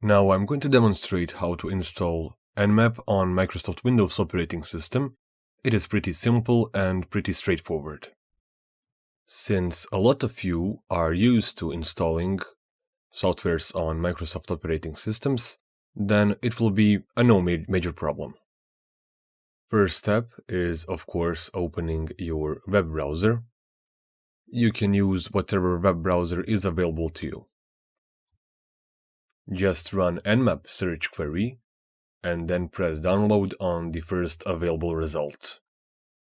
Now I'm going to demonstrate how to install Nmap on Microsoft Windows operating system. It is pretty simple and pretty straightforward. Since a lot of you are used to installing softwares on Microsoft operating systems, then it will be a no major problem. First step is, of course, opening your web browser. You can use whatever web browser is available to you. Just run Nmap search query and then press download on the first available result.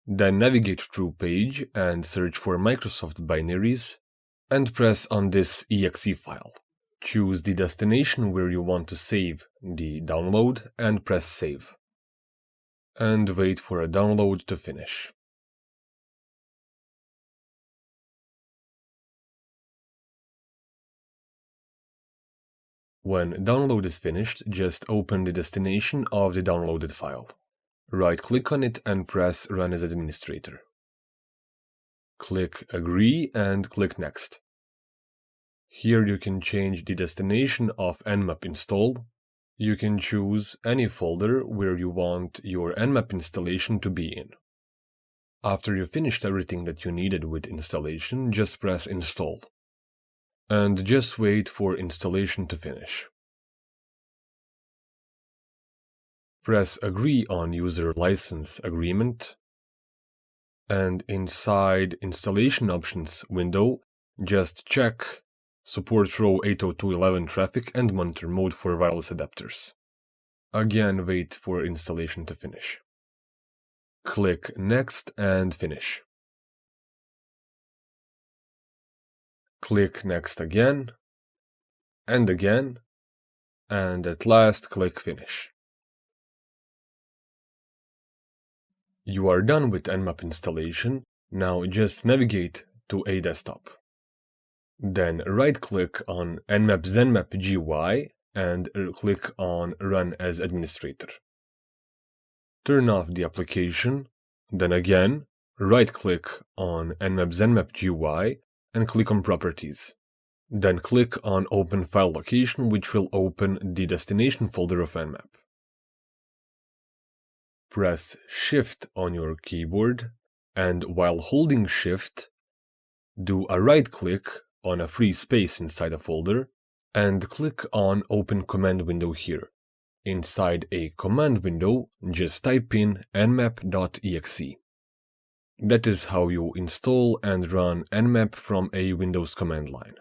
Then navigate through page and search for Microsoft binaries and press on this exe file. Choose the destination where you want to save the download and press save. And wait for a download to finish. When download is finished, just open the destination of the downloaded file. Right-click on it and press Run as Administrator. Click Agree and click Next. Here you can change the destination of Nmap install. You can choose any folder where you want your Nmap installation to be in. After you finished everything that you needed with installation, just press Install. And just wait for installation to finish. Press Agree on User License Agreement, and inside Installation Options window, just check Support Row 802.11 traffic and monitor mode for wireless adapters. Again, wait for installation to finish. Click Next and finish. Click Next again, and at last click Finish. You are done with Nmap installation. Now just navigate to a desktop. Then right-click on Nmap GUI and click on Run as Administrator. Turn off the application, then again right-click on Nmap GUI and click on Properties. Then click on Open File Location, which will open the destination folder of Nmap. Press Shift on your keyboard, and while holding Shift, do a right-click on a free space inside a folder, and click on Open Command Window here. Inside a command window, just type in nmap.exe. That is how you install and run Nmap from a Windows command line.